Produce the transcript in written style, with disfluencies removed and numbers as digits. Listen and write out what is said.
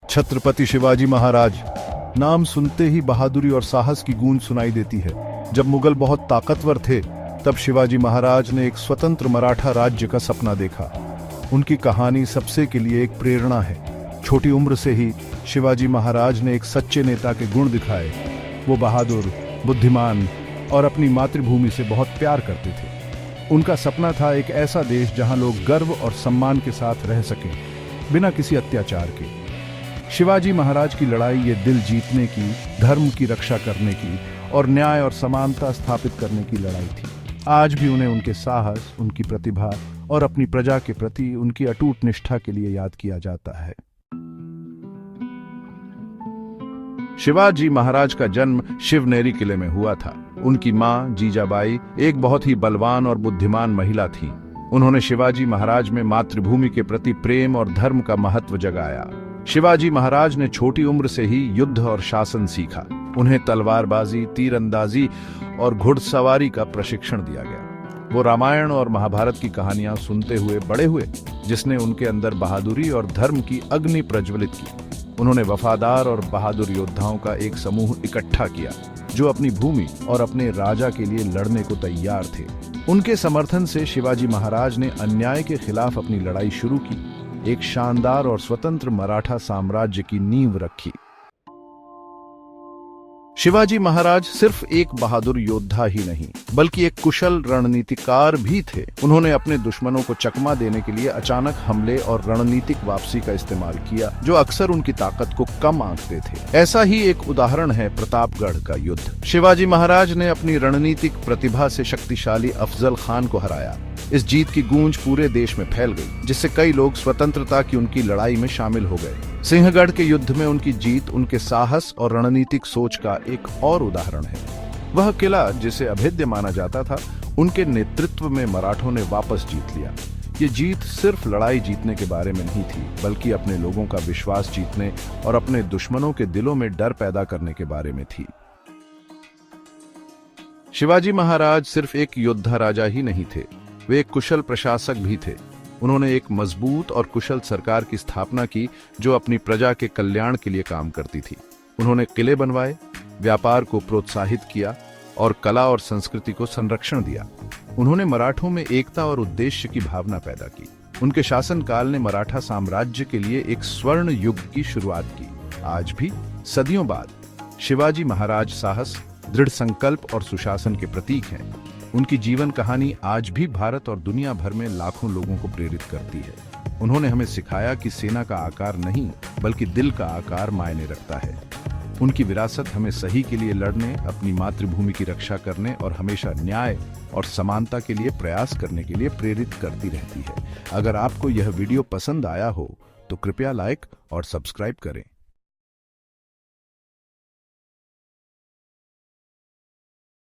छत्रपति शिवाजी महाराज। नाम सुनते ही बहादुरी और साहस की गूंज सुनाई देती है। जब मुगल बहुत ताकतवर थे तब शिवाजी महाराज ने एक स्वतंत्र मराठा राज्य का सपना देखा। उनकी कहानी सबसे के लिए एक प्रेरणा है। छोटी उम्र से ही शिवाजी महाराज ने एक सच्चे नेता के गुण दिखाए। वो बहादुर, बुद्धिमान और अपनी मातृभूमि से बहुत प्यार करते थे। उनका सपना था एक ऐसा देश जहां लोग गर्व और सम्मान के साथ रह सकें, बिना किसी अत्याचार के। शिवाजी महाराज की लड़ाई ये दिल जीतने की, धर्म की रक्षा करने की और न्याय और समानता स्थापित करने की लड़ाई थी। आज भी उन्हें उनके साहस, उनकी प्रतिभा और अपनी प्रजा के प्रति उनकी अटूट निष्ठा के लिए याद किया जाता है। शिवाजी महाराज का जन्म शिवनेरी किले में हुआ था। उनकी मां जीजाबाई एक बहुत ही बलवान और बुद्धिमान महिला थीं। उन्होंने शिवाजी महाराज में मातृभूमि के प्रति प्रेम और धर्म का महत्व जगाया। शिवाजी महाराज ने छोटी उम्र से ही युद्ध और शासन सीखा। उन्हें तलवारबाजी, तीरंदाजी और घुड़सवारी का प्रशिक्षण दिया गया। वो रामायण और महाभारत की कहानियां सुनते हुए बड़े हुए, जिसने उनके अंदर बहादुरी और धर्म की अग्नि प्रज्वलित की। उन्होंने वफादार और बहादुर योद्धाओं का एक समूह इकट्ठा किया जो अपनी भूमि और अपने राजा के लिए लड़ने को तैयार थे। उनके समर्थन से शिवाजी महाराज ने अन्याय के खिलाफ अपनी लड़ाई शुरू की, एक शानदार और स्वतंत्र मराठा साम्राज्य की नींव रखी। शिवाजी महाराज सिर्फ एक बहादुर योद्धा ही नहीं, बल्कि एक कुशल रणनीतिकार भी थे। उन्होंने अपने दुश्मनों को चकमा देने के लिए अचानक हमले और रणनीतिक वापसी का इस्तेमाल किया, जो अक्सर उनकी ताकत को कम आंकते थे। ऐसा ही एक उदाहरण है प्रतापगढ़ का युद्ध। शिवाजी महाराज ने अपनी रणनीतिक प्रतिभा से शक्तिशाली अफजल खान को हराया। इस जीत की गूंज पूरे देश में फैल गई, जिससे कई लोग स्वतंत्रता की उनकी लड़ाई में शामिल हो गए। सिंहगढ़ के युद्ध में उनकी जीत उनके साहस और रणनीतिक सोच का एक और उदाहरण है। वह किला जिसे अभेद्य माना जाता था, उनके नेतृत्व में मराठों ने वापस जीत लिया। ये जीत सिर्फ लड़ाई जीतने के बारे में नहीं थी, बल्कि अपने लोगों का विश्वास जीतने और अपने दुश्मनों के दिलों में डर पैदा करने के बारे में थी। शिवाजी महाराज सिर्फ एक योद्धा राजा ही नहीं थे, वे एक कुशल प्रशासक भी थे। उन्होंने एक मजबूत और कुशल सरकार की स्थापना की जो अपनी प्रजा के कल्याण के लिए काम करती थी। उन्होंने किले बनवाए, व्यापार को प्रोत्साहित किया और कला और संस्कृति को संरक्षण दिया। उन्होंने मराठों में एकता और उद्देश्य की भावना पैदा की। उनके शासनकाल ने मराठा साम्राज्य के लिए एक स्वर्ण युग की शुरुआत की। आज भी, सदियों बाद, शिवाजी महाराज साहस, दृढ़ संकल्प और सुशासन के प्रतीक हैं। उनकी जीवन कहानी आज भी भारत और दुनिया भर में लाखों लोगों को प्रेरित करती है। उन्होंने हमें सिखाया कि सेना का आकार नहीं, बल्कि दिल का आकार मायने रखता है। उनकी विरासत हमें सही के लिए लड़ने, अपनी मातृभूमि की रक्षा करने और हमेशा न्याय और समानता के लिए प्रयास करने के लिए प्रेरित करती रहती है। अगर आपको यह वीडियो पसंद आया हो तो कृपया लाइक और सब्सक्राइब करें।